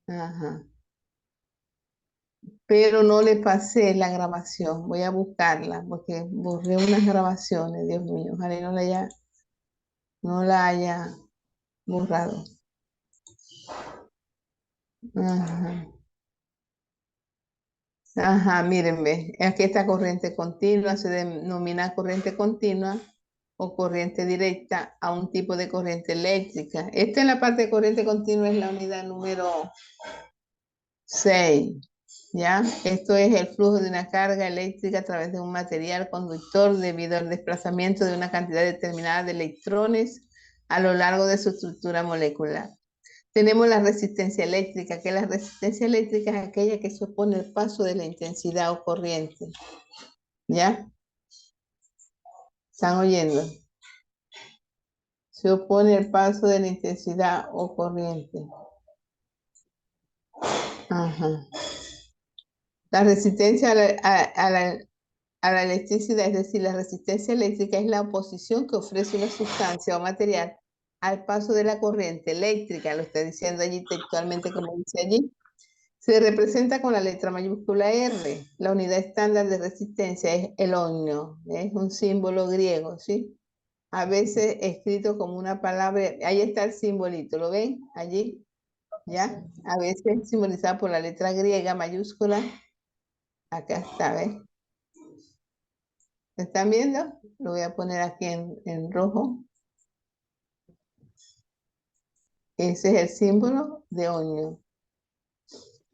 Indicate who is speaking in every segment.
Speaker 1: ajá, pero no le pasé la grabación. Voy a buscarla porque borré unas grabaciones, Dios mío, ojalá no la haya borrado. Ajá. Ajá, mírenme, aquí está corriente continua, se denomina corriente continua o corriente directa a un tipo de corriente eléctrica. Esta en la parte de corriente continua es la unidad número 6, ¿ya? Esto es el flujo de una carga eléctrica a través de un material conductor debido al desplazamiento de una cantidad determinada de electrones a lo largo de su estructura molecular. Tenemos la resistencia eléctrica, que la resistencia eléctrica es aquella que se opone al paso de la intensidad o corriente. ¿Ya? ¿Están oyendo? Se opone al paso de la intensidad o corriente. Ajá. La resistencia a la electricidad, es decir, la resistencia eléctrica es la oposición que ofrece una sustancia o material al paso de la corriente eléctrica, lo está diciendo allí textualmente como dice allí. Se representa con la letra mayúscula R. La unidad estándar de resistencia es el ohmio, es un símbolo griego, ¿sí? A veces escrito como una palabra, ahí está el simbolito, ¿lo ven? Allí, ¿ya? A veces simbolizado por la letra griega mayúscula, acá está, ¿ves? ¿Me están viendo? Lo voy a poner aquí en rojo. Ese es el símbolo de ohmio.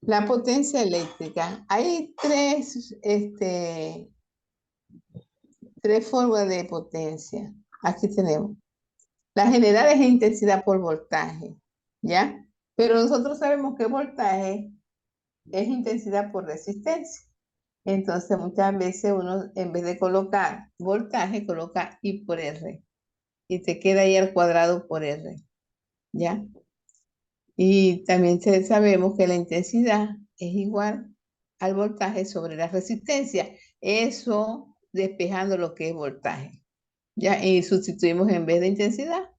Speaker 1: La potencia eléctrica. Hay tres formas de potencia. Aquí tenemos. La general es intensidad por voltaje, ¿ya? Pero nosotros sabemos que voltaje es intensidad por resistencia. Entonces muchas veces uno en vez de colocar voltaje coloca I por R y te queda ahí al cuadrado por R, ¿ya? Y también sabemos que la intensidad es igual al voltaje sobre la resistencia. Eso despejando lo que es voltaje, ¿ya? Y sustituimos en vez de intensidad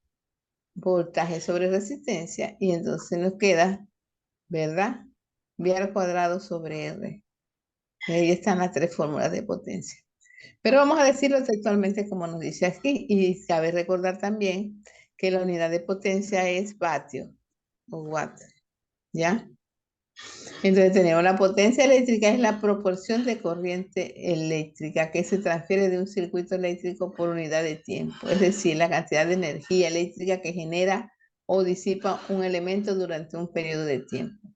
Speaker 1: voltaje sobre resistencia y entonces nos queda, ¿verdad? V al cuadrado sobre R. Y ahí están las tres fórmulas de potencia. Pero vamos a decirlo textualmente como nos dice aquí y cabe recordar también que la unidad de potencia es vatio o watt, ¿ya? Entonces tenemos la potencia eléctrica es la proporción de corriente eléctrica que se transfiere de un circuito eléctrico por unidad de tiempo, es decir, la cantidad de energía eléctrica que genera o disipa un elemento durante un periodo de tiempo.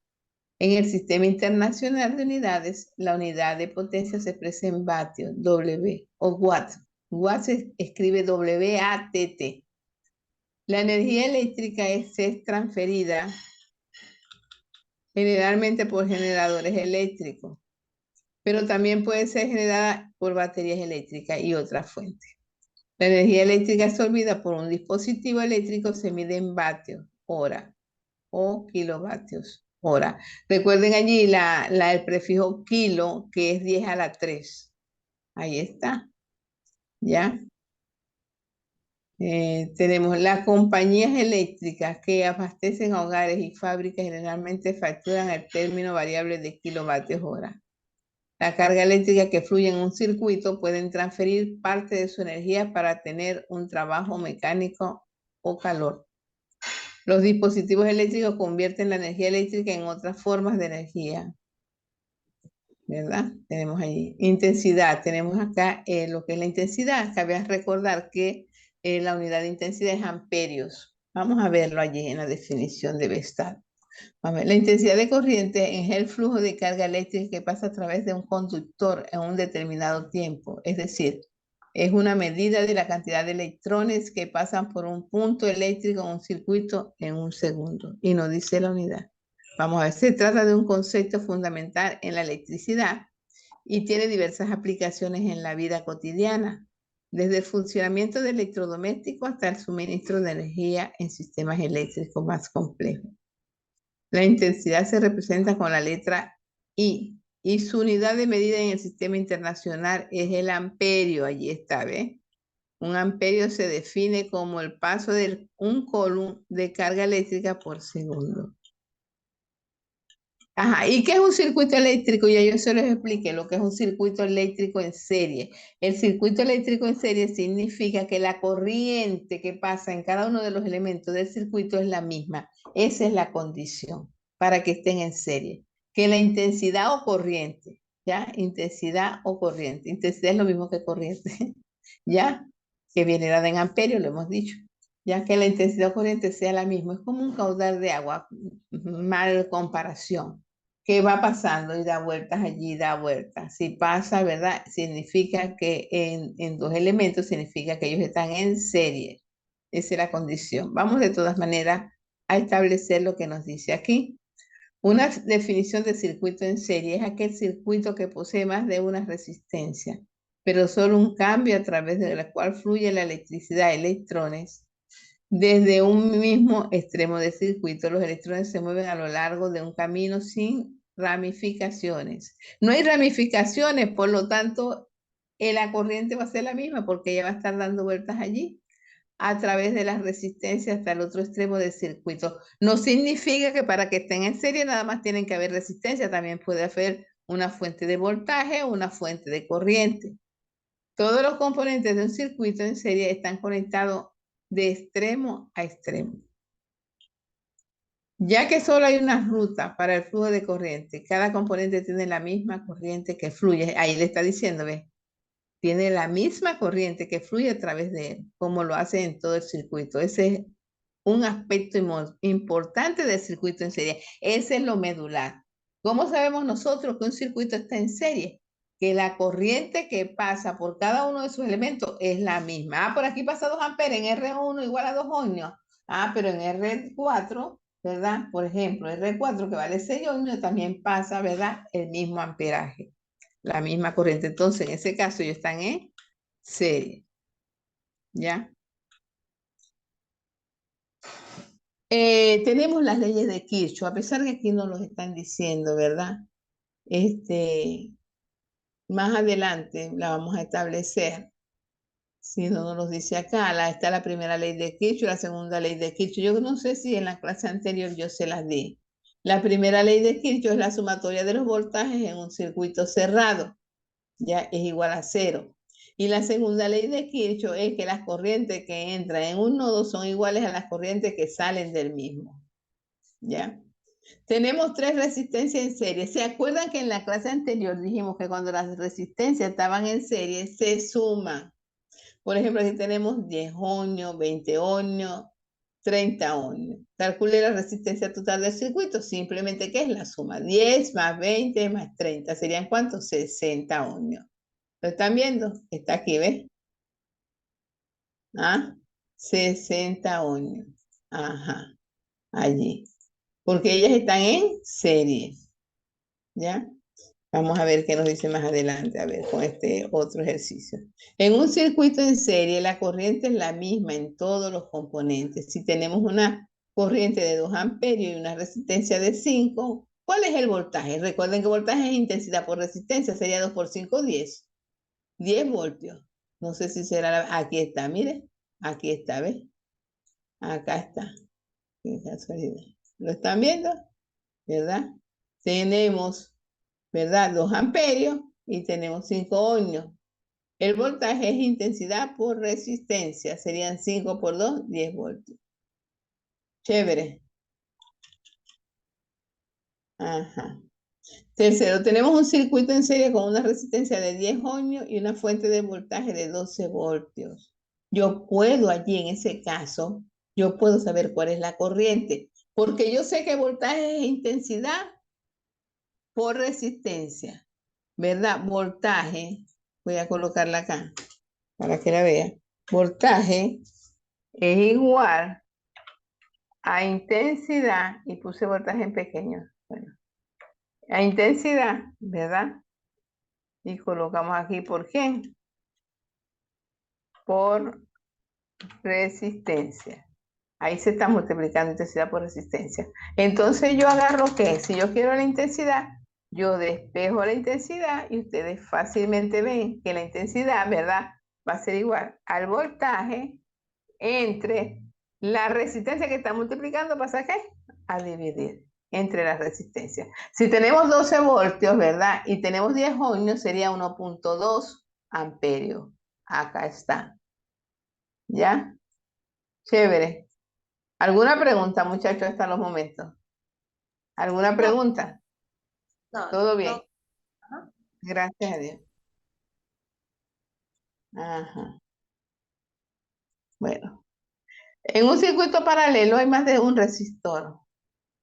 Speaker 1: En el sistema internacional de unidades, la unidad de potencia se expresa en vatios, W, o watt. Watt se escribe W-A-T-T. La energía eléctrica es transferida generalmente por generadores eléctricos, pero también puede ser generada por baterías eléctricas y otras fuentes. La energía eléctrica absorbida por un dispositivo eléctrico se mide en vatios hora o kilovatios hora. Recuerden allí el prefijo kilo, que es 10 a la 3. Ahí está, ¿ya? Tenemos las compañías eléctricas que abastecen a hogares y fábricas generalmente facturan el término variable de kilovatios hora. La carga eléctrica que fluye en un circuito pueden transferir parte de su energía para tener un trabajo mecánico o calor. Los dispositivos eléctricos convierten la energía eléctrica en otras formas de energía, ¿verdad? Tenemos ahí intensidad, tenemos acá lo que es la intensidad. Cabe recordar que la unidad de intensidad es amperios. Vamos a verlo allí en la definición, debe estar. A ver, la intensidad de corriente es el flujo de carga eléctrica que pasa a través de un conductor en un determinado tiempo. Es decir, es una medida de la cantidad de electrones que pasan por un punto eléctrico en un circuito en un segundo. Y nos dice la unidad. Vamos a ver, se trata de un concepto fundamental en la electricidad y tiene diversas aplicaciones en la vida cotidiana, desde el funcionamiento de electrodomésticos hasta el suministro de energía en sistemas eléctricos más complejos. La intensidad se representa con la letra I y su unidad de medida en el sistema internacional es el amperio. Allí está, ¿ves? Un amperio se define como el paso de un coulomb de carga eléctrica por segundo. Ajá, ¿y qué es un circuito eléctrico? Ya yo se los expliqué lo que es un circuito eléctrico en serie. El circuito eléctrico en serie significa que la corriente que pasa en cada uno de los elementos del circuito es la misma. Esa es la condición para que estén en serie. Que la intensidad o corriente, ¿ya? Intensidad o corriente. Intensidad es lo mismo que corriente, ¿ya? Que viene dada en amperios, lo hemos dicho. Ya que la intensidad o corriente sea la misma. Es como un caudal de agua, mal comparación que va pasando y da vueltas allí, da vueltas. Si pasa, ¿verdad? Significa que en dos elementos, significa que ellos están en serie. Esa es la condición. Vamos de todas maneras a establecer lo que nos dice aquí. Una definición de circuito en serie es aquel circuito que posee más de una resistencia, pero solo un cambio a través de la cual fluye la electricidad, electrones. Desde un mismo extremo del circuito, los electrones se mueven a lo largo de un camino sin ramificaciones. No hay ramificaciones, por lo tanto, la corriente va a ser la misma porque ella va a estar dando vueltas allí a través de las resistencias hasta el otro extremo del circuito. No significa que para que estén en serie nada más tienen que haber resistencia, también puede haber una fuente de voltaje o una fuente de corriente. Todos los componentes de un circuito en serie están conectados de extremo a extremo. Ya que solo hay una ruta para el flujo de corriente, cada componente tiene la misma corriente que fluye. Ahí le está diciendo, ¿ves? Tiene la misma corriente que fluye a través de él, como lo hace en todo el circuito. Ese es un aspecto importante del circuito en serie. Ese es lo medular. ¿Cómo sabemos nosotros que un circuito está en serie? Que la corriente que pasa por cada uno de sus elementos es la misma. Ah, por aquí pasa 2 amperes en R1 igual a 2 ohmios. Ah, pero en R4, ¿verdad? Por ejemplo, R4 que vale 6 ohmios también pasa, ¿verdad? El mismo amperaje, la misma corriente. Entonces, en ese caso, ellos están en serie. ¿Ya? Tenemos las leyes de Kirchhoff, a pesar que aquí no los están diciendo, ¿verdad? Más adelante la vamos a establecer. Si no nos los dice acá, está la primera ley de Kirchhoff, la segunda ley de Kirchhoff. Yo no sé si en la clase anterior yo se las di. La primera ley de Kirchhoff es la sumatoria de los voltajes en un circuito cerrado, ya es igual a 0. Y la segunda ley de Kirchhoff es que las corrientes que entran en un nodo son iguales a las corrientes que salen del mismo, ¿ya? Tenemos 3 resistencias en serie. ¿Se acuerdan que en la clase anterior dijimos que cuando las resistencias estaban en serie se suman? Por ejemplo, aquí tenemos 10 ohmios, 20 ohmios, 30 ohmios. Calcule la resistencia total del circuito. Simplemente, ¿qué es la suma? 10 más 20 más 30. ¿Serían cuántos? 60 ohmios. ¿Lo están viendo? Está aquí, ¿ves? ¿Ah? 60 ohmios. Ajá, allí. Porque ellas están en serie. ¿Ya? Vamos a ver qué nos dice más adelante, a ver, con este otro ejercicio. En un circuito en serie, la corriente es la misma en todos los componentes. Si tenemos una corriente de 2 amperios y una resistencia de 5, ¿cuál es el voltaje? Recuerden que voltaje es intensidad por resistencia, sería 2 por 5, 10. 10 voltios. No sé si será aquí está, mire. Aquí está, ¿ves? Acá está. Qué casualidad. ¿Lo están viendo? ¿Verdad? Tenemos, ¿verdad? 2 amperios y tenemos 5 ohmios. El voltaje es intensidad por resistencia. Serían 5 por 2, 10 voltios. Chévere. Ajá. Tercero, tenemos un circuito en serie con una resistencia de 10 ohmios y una fuente de voltaje de 12 voltios. Yo puedo allí, en ese caso, yo puedo saber cuál es la corriente, porque yo sé que voltaje es intensidad por resistencia, ¿verdad? Voltaje, voy a colocarla acá para que la vea. Voltaje es igual a intensidad, y puse voltaje en pequeño, bueno, a intensidad, ¿verdad? Y colocamos aquí por qué, por resistencia. Ahí se está multiplicando intensidad por resistencia. Entonces yo agarro que si yo quiero la intensidad, yo despejo la intensidad y ustedes fácilmente ven que la intensidad, ¿verdad? va a ser igual al voltaje entre la resistencia que está multiplicando, ¿pasa qué? A dividir entre las resistencias. Si tenemos 12 voltios, ¿verdad? Y tenemos 10 ohmios, sería 1.2 amperios. Acá está. ¿Ya? Chévere. ¿Alguna pregunta, muchachos, hasta los momentos? ¿Alguna
Speaker 2: No,
Speaker 1: pregunta?
Speaker 2: no,
Speaker 1: ¿Todo bien?
Speaker 2: no. Ajá.
Speaker 1: Gracias a Dios. Ajá. Bueno. En un circuito paralelo hay más de un resistor.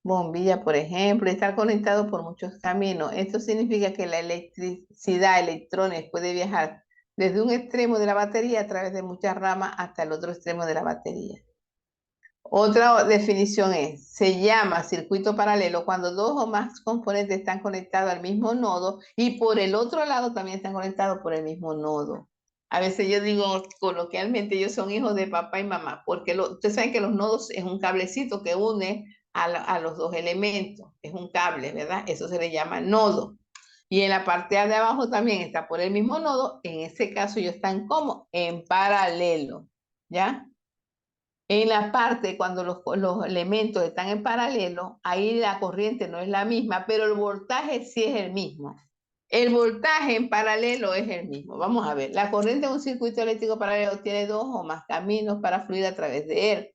Speaker 1: Bombilla, por ejemplo, está conectado por muchos caminos. Esto significa que la electricidad, electrones, puede viajar desde un extremo de la batería a través de muchas ramas hasta el otro extremo de la batería. Otra definición es, se llama circuito paralelo cuando dos o más componentes están conectados al mismo nodo y por el otro lado también están conectados por el mismo nodo. A veces yo digo coloquialmente, ellos son hijos de papá y mamá, porque ustedes saben que los nodos es un cablecito que une a los dos elementos, es un cable, ¿verdad? Eso se le llama nodo. Y en la parte de abajo también está por el mismo nodo, en ese caso ellos están como en paralelo, ¿ya? En la parte, cuando los elementos están en paralelo, ahí la corriente no es la misma, pero el voltaje sí es el mismo. El voltaje en paralelo es el mismo. Vamos a ver, la corriente en un circuito eléctrico paralelo tiene dos o más caminos para fluir a través de él.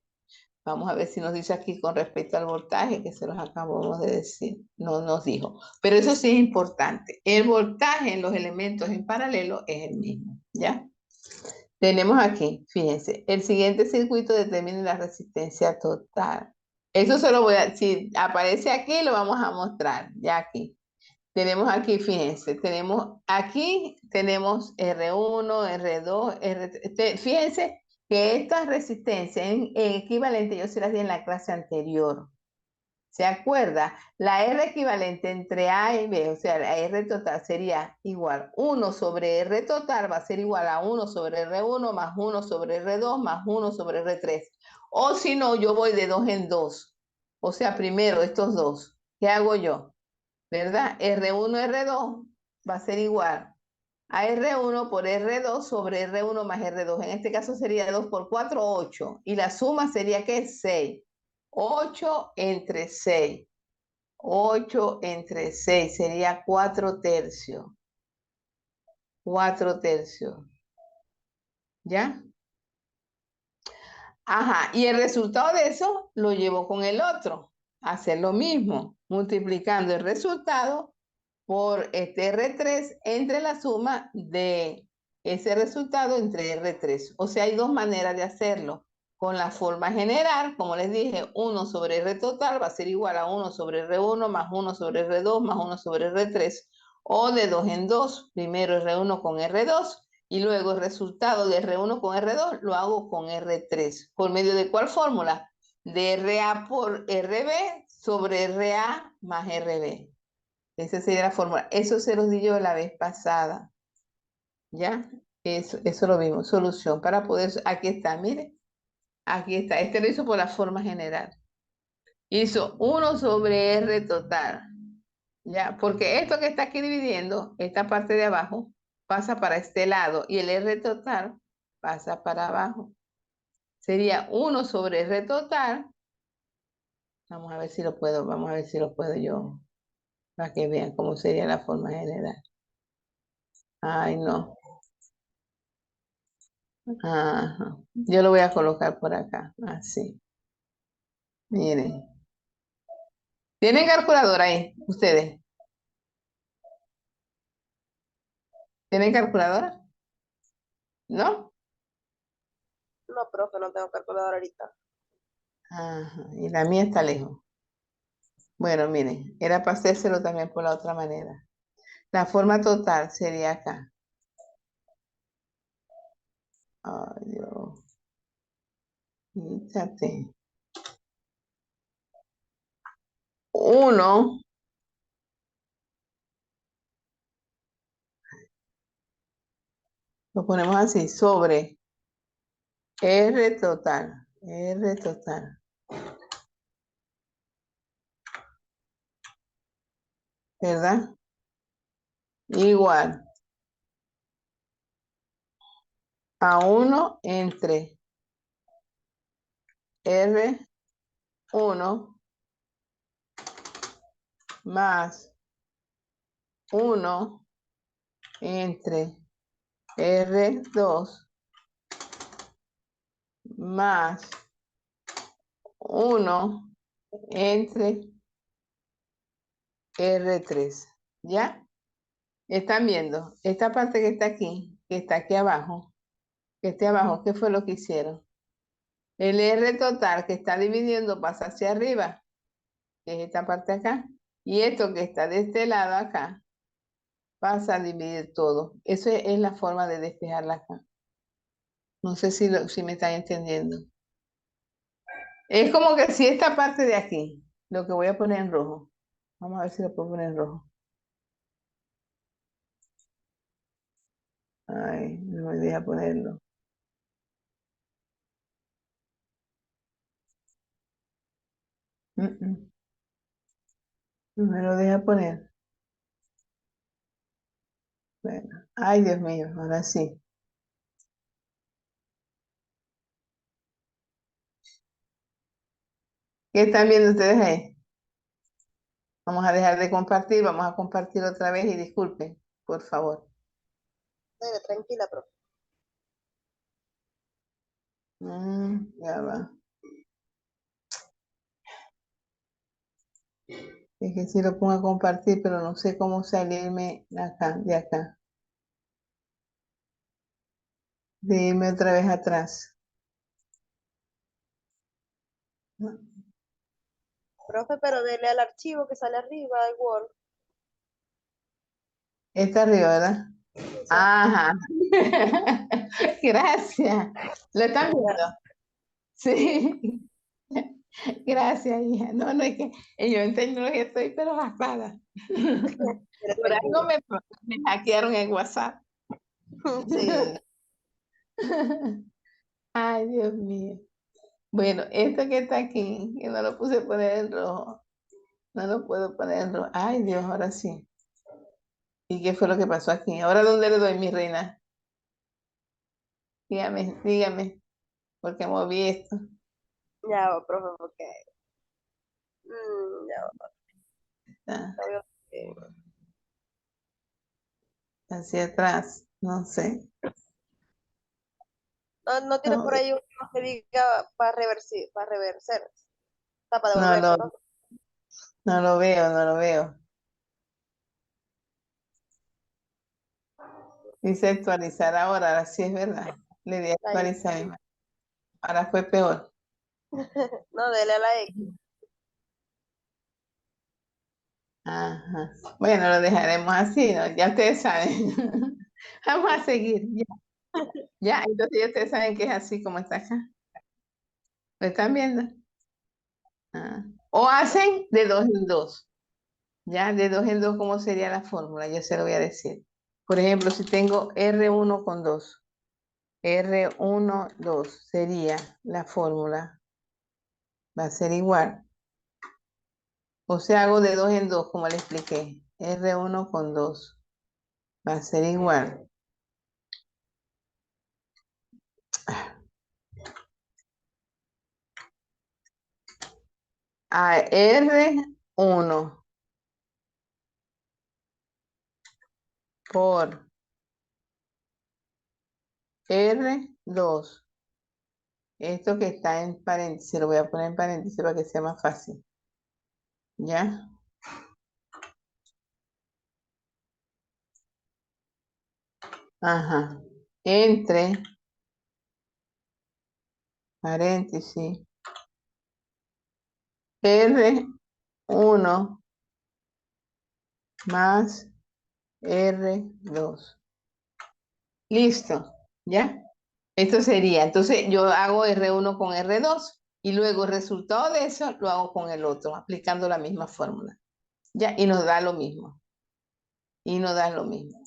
Speaker 1: Vamos a ver si nos dice aquí con respecto al voltaje, que se los acabamos de decir. No nos dijo. Pero eso sí es importante. El voltaje en los elementos en paralelo es el mismo, ¿ya? Tenemos aquí, fíjense, el siguiente circuito determina la resistencia total. Eso se lo voy a, si aparece aquí, lo vamos a mostrar, ya aquí. Tenemos aquí, fíjense, tenemos R1, R2, R3. Fíjense que estas resistencias en equivalente yo se las di en la clase anterior. ¿Se acuerda? La R equivalente entre A y B, o sea, la R total sería igual 1 sobre R total, va a ser igual a 1 sobre R1 más 1 sobre R2 más 1 sobre R3. O si no, yo voy de 2 en 2. O sea, primero estos dos. ¿Qué hago yo? ¿Verdad? R1, R2 va a ser igual a R1 por R2 sobre R1 más R2. En este caso sería 2 por 4, 8. Y la suma sería, ¿qué? 6. 8 entre 6. 8 entre 6 sería 4 tercios. 4 tercios. ¿Ya? Ajá. Y el resultado de eso lo llevo con el otro. Hacer lo mismo. Multiplicando el resultado por este R3 entre la suma de ese resultado entre R3. O sea, hay dos maneras de hacerlo. Con la forma general, como les dije, 1 sobre R total va a ser igual a 1 sobre R1 más 1 sobre R2 más 1 sobre R3. O de 2 en 2, primero R1 con R2 y luego el resultado de R1 con R2 lo hago con R3. ¿Por medio de cuál fórmula? De RA por RB sobre RA más RB. Esa sería la fórmula. Eso se los di yo la vez pasada. ¿Ya? Eso lo vimos. Solución para poder. Aquí está, mire. Aquí está. Este lo hizo por la forma general. Hizo 1 sobre R total. ¿Ya? Porque esto que está aquí dividiendo, esta parte de abajo, pasa para este lado. Y el R total pasa para abajo. Sería 1 sobre R total. Vamos a ver si lo puedo. Vamos a ver si lo puedo yo. Para que vean cómo sería la forma general. Ay, no. Ajá. Yo lo voy a colocar por acá, así. Miren. ¿Tienen calculadora ahí, ustedes? ¿Tienen calculadora? ¿No?
Speaker 2: No, profe, no tengo calculadora ahorita.
Speaker 1: Ajá. Y la mía está lejos. Bueno, miren, era para hacérselo también por la otra manera. La forma total sería acá. Ay, Dios. Fíjate. Uno, lo ponemos así, sobre R total. R total. ¿Verdad? Igual a 1 entre R1 más 1 entre R2 más 1 entre R3. ¿Ya? ¿Están viendo? Esta parte que está aquí abajo, que esté abajo, ¿qué fue lo que hicieron? El R total que está dividiendo pasa hacia arriba, que es esta parte acá. Y esto que está de este lado acá, pasa a dividir todo. Eso es la forma de despejarla acá. No sé si me están entendiendo. Es como que si esta parte de aquí, lo que voy a poner en rojo. Vamos a ver si lo puedo poner en rojo. Ay, no me deja ponerlo. Mm, mm. No me lo deja poner. Bueno. Ay, Dios mío, ahora sí. ¿Qué están viendo ustedes ahí? Vamos a dejar de compartir, vamos a compartir otra vez y disculpen, por favor.
Speaker 2: Dale, tranquila, profe.
Speaker 1: Ya va. Es que sí lo pongo a compartir, pero no sé cómo salirme acá, de acá. De irme otra vez atrás.
Speaker 2: Profe, pero dele al archivo que sale arriba del Word.
Speaker 1: Está arriba, ¿verdad?
Speaker 2: Esa.
Speaker 1: Ajá. Gracias. ¿Lo están viendo? Sí. Gracias, hija. No, no es que yo en tecnología estoy, pero raspada.
Speaker 2: Dele,
Speaker 1: Por algo
Speaker 2: tranquila.
Speaker 1: me hackearon el WhatsApp.
Speaker 2: Sí.
Speaker 1: Ay, Dios mío. Bueno, esto que está aquí, que no lo puse a poner en rojo, no lo puedo poner en rojo. Ay, Dios, ahora sí. ¿Y qué fue lo que pasó aquí? ¿Ahora dónde le doy, mi reina? Dígame, dígame, porque moví esto.
Speaker 2: Ya va, profe, porque. Ya va.
Speaker 1: Ah,
Speaker 2: Ya veo que-
Speaker 1: hacia atrás, no sé.
Speaker 2: No, no tiene
Speaker 1: No,
Speaker 2: por ahí uno que diga para reversir, para reverser. Está para
Speaker 1: no
Speaker 2: devolverse,
Speaker 1: lo,
Speaker 2: ¿no?
Speaker 1: no lo veo, no lo veo. Dice actualizar ahora sí es verdad. Le di a
Speaker 2: Ahí.
Speaker 1: actualizar, ahora fue peor.
Speaker 2: No, dele a la X.
Speaker 1: Ajá. Bueno, lo dejaremos así, ¿no? Ya ustedes saben. Vamos a seguir. Ya, ya, entonces ya ustedes saben que es así como está acá. ¿Lo están viendo? Ah. O hacen de dos en dos. Ya, de dos en dos, ¿cómo sería la fórmula? Yo se lo voy a decir. Por ejemplo, si tengo R1 con 2, R1, 2 sería la fórmula. Va a ser igual. O sea, hago de dos en dos, como le expliqué. R1 con 2 va a ser igual a R1 por R2. Esto que está en paréntesis, lo voy a poner en paréntesis para que sea más fácil. ¿Ya? Ajá. Entre paréntesis R1 más R2. Listo. ¿Ya? Esto sería, entonces yo hago R1 con R2 y luego el resultado de eso lo hago con el otro, aplicando la misma fórmula. ¿Ya? Y nos da lo mismo. Y nos da lo mismo.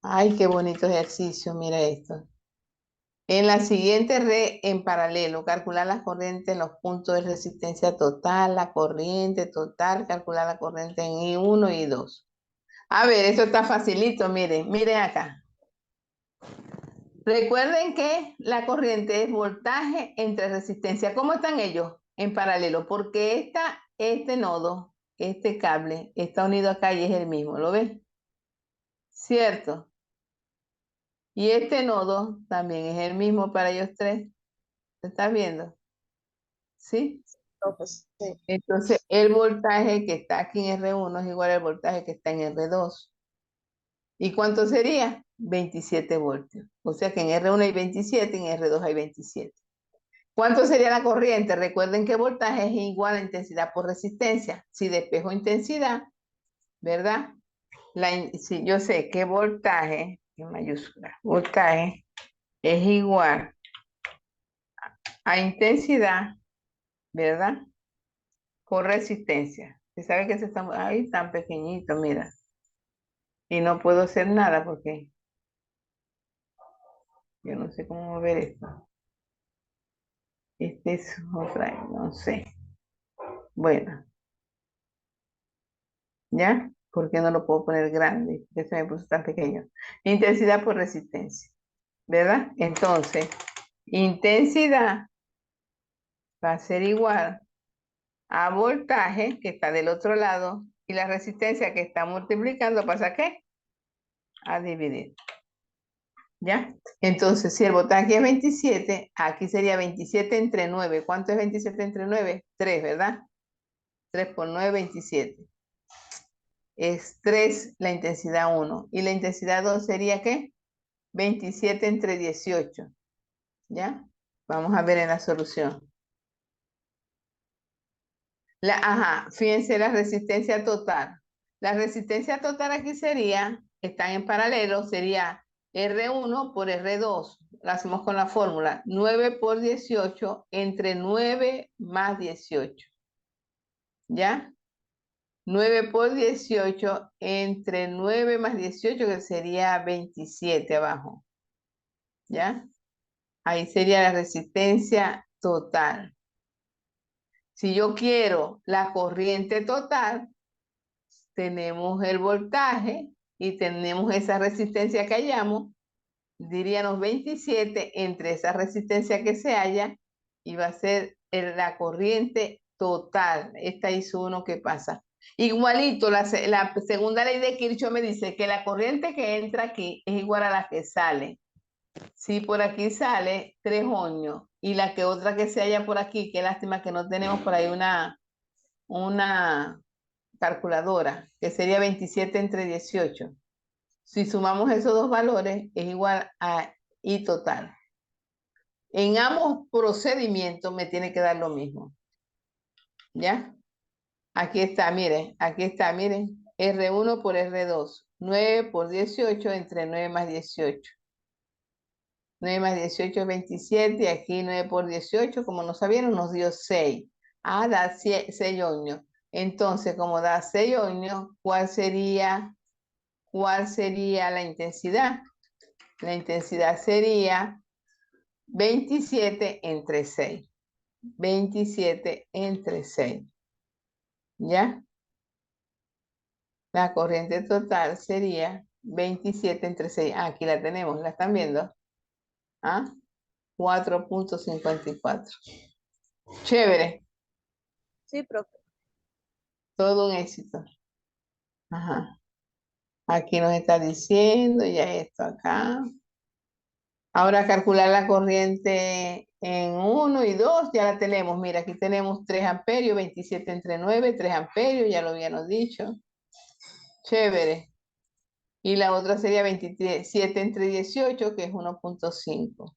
Speaker 1: Ay, qué bonito ejercicio, mira esto. En la siguiente red en paralelo, calcular la corriente en los puntos de resistencia total, la corriente total, calcular la corriente en I1 y I2. A ver, esto está facilito, miren, miren acá. Recuerden que la corriente es voltaje entre resistencia. ¿Cómo están ellos? En paralelo, porque este nodo, este cable, está unido acá y es el mismo, ¿lo ves? ¿Cierto? Y este nodo también es el mismo para ellos tres. ¿Se está viendo? ¿Sí?
Speaker 2: Profe, sí.
Speaker 1: Entonces, el voltaje que está aquí en R1 es igual al voltaje que está en R2. ¿Y cuánto sería? 27 voltios. O sea que en R1 hay 27, en R2 hay 27. ¿Cuánto sería la corriente? Recuerden que voltaje es igual a intensidad por resistencia. Si despejo intensidad, ¿verdad? Si yo sé que voltaje, en mayúscula, voltaje es igual a intensidad, ¿verdad? Por resistencia. Se sabe que se está ahí tan pequeñito, mira. Y no puedo hacer nada porque yo no sé cómo mover esto. Este es otra, no sé. Bueno, ¿ya? ¿Por qué no lo puedo poner grande? Porque se me puso tan pequeño. Intensidad por resistencia, ¿verdad? Entonces, intensidad va a ser igual a voltaje, que está del otro lado, y la resistencia que está multiplicando, ¿pasa qué? A dividir. ¿Ya? Entonces, si el voltaje es 27, aquí sería 27 entre 9. ¿Cuánto es 27 entre 9? 3, ¿verdad? 3 por 9, 27. Es 3 la intensidad 1. Y la intensidad 2 sería ¿qué? 27 entre 18. ¿Ya? Vamos a ver en la solución. Ajá, fíjense la resistencia total. La resistencia total aquí sería, están en paralelo, sería R1 por R2. Lo hacemos con la fórmula. 9 por 18 entre 9 más 18. ¿Ya? 9 por 18 entre 9 más 18, que sería 27 abajo. ¿Ya? Ahí sería la resistencia total. Si yo quiero la corriente total, tenemos el voltaje y tenemos esa resistencia que hallamos, diríamos 27 entre esa resistencia que se halla y va a ser la corriente total. Esta hizo uno que pasa. Igualito, la segunda ley de Kirchhoff me dice que la corriente que entra aquí es igual a la que sale. Si por aquí sale 3 ohmios y la que otra que se halla por aquí, qué lástima que no tenemos por ahí una calculadora, que sería 27 entre 18. Si sumamos esos dos valores, es igual a I total. En ambos procedimientos me tiene que dar lo mismo. ¿Ya? Aquí está, miren. R1 por R2. 9 por 18 entre 9 más 18. 9 más 18 es 27. Y aquí 9 por 18, como no sabieron, nos dio 6. Ah, da 6 ohmios. Entonces, como da 6 ohmios, ¿cuál sería la intensidad? La intensidad sería 27 entre 6. 27 entre 6. ¿Ya? La corriente total sería 27 entre 6. Ah, aquí la tenemos, ¿la están viendo? ¿Ah? 4.54. Chévere,
Speaker 2: Sí, profe.
Speaker 1: todo un éxito. Ajá. Aquí nos está diciendo ya esto acá. Ahora calcular la corriente en 1 y 2, ya la tenemos. Mira, aquí tenemos 3 amperios, 27 entre 9, 3 amperios, ya lo habíamos dicho. Chévere. Y la otra sería 27 entre 18, que es 1.5.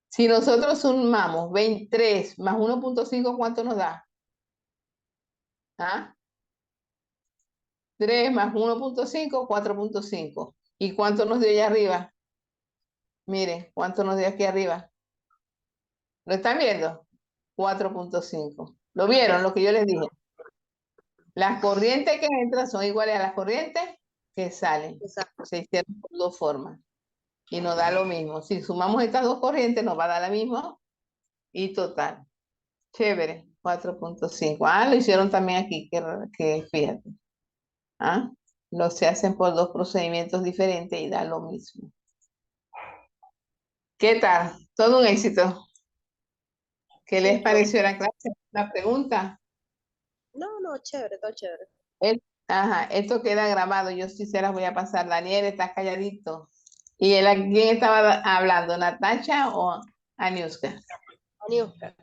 Speaker 1: Si nosotros sumamos 23 más 1.5, ¿cuánto nos da? ¿Ah? 3 más 1.5, 4.5. ¿Y cuánto nos dio allá arriba? Miren, ¿cuánto nos dio aquí arriba? ¿Lo están viendo? 4.5. ¿Lo vieron lo que yo les dije? Las corrientes que entran son iguales a las corrientes que salen.
Speaker 2: Exacto.
Speaker 1: Se hicieron por dos formas y nos da lo mismo. Si sumamos estas dos corrientes nos va a dar la misma y total. Chévere, 4.5. Ah, lo hicieron también aquí, que fíjate. ¿Ah? se hacen por dos procedimientos diferentes y da lo mismo. ¿Qué tal? Todo un éxito. ¿Qué les
Speaker 2: Sí, todo.
Speaker 1: pareció la clase? La pregunta.
Speaker 2: No, no, chévere, todo chévere.
Speaker 1: Ajá, esto queda grabado. Yo sí se las voy a pasar. Daniel está calladito. ¿Y él a quién estaba hablando? ¿Natacha o Aniuska?
Speaker 2: Aniuska.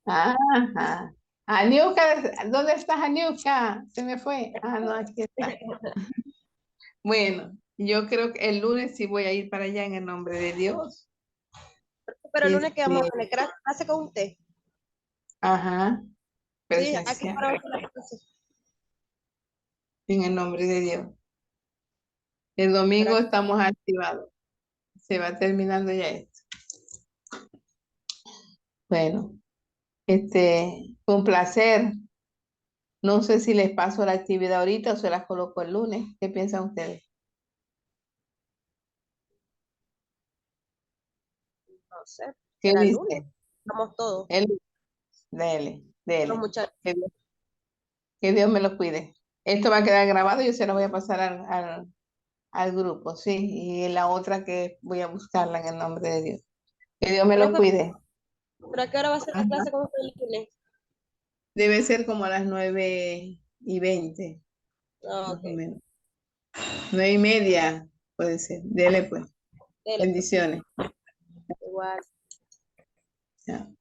Speaker 1: Ajá. Aniuska, ¿dónde estás, Aniuska? Se me fue. Ah, no, aquí está. Bueno, yo creo que el lunes sí voy a ir para allá en el nombre de Dios.
Speaker 2: Pero el lunes que vamos
Speaker 1: Este,
Speaker 2: a tener clase con usted.
Speaker 1: ajá,
Speaker 2: Sí, aquí
Speaker 1: presencial,
Speaker 2: para usted la clase.
Speaker 1: en el nombre de Dios. El domingo
Speaker 2: Para-
Speaker 1: estamos activados. Se va terminando ya esto. Bueno, fue un placer. No sé si les paso la actividad ahorita o se las coloco el lunes. ¿Qué piensan ustedes?
Speaker 2: No sé,
Speaker 1: ¿Qué
Speaker 2: será el lunes.
Speaker 1: dicen?
Speaker 2: Vamos todos,
Speaker 1: El, dele,
Speaker 2: los
Speaker 1: dele.
Speaker 2: muchachos.
Speaker 1: Que Dios me lo cuide. Esto va a quedar grabado y yo se lo voy a pasar al grupo, sí. Y la otra que voy a buscarla en el nombre de Dios. Que Dios me
Speaker 2: ¿Pero,
Speaker 1: lo cuide.
Speaker 2: pero a qué hora va a ser la
Speaker 1: Ajá.
Speaker 2: clase con usted el lunes?
Speaker 1: Debe ser como a las 9:20,
Speaker 2: Ah,
Speaker 1: más
Speaker 2: ok.
Speaker 1: o menos. 9:30, puede ser. Dele pues.
Speaker 2: Dele, pues.
Speaker 1: Bendiciones.
Speaker 2: Igual.
Speaker 1: Chao.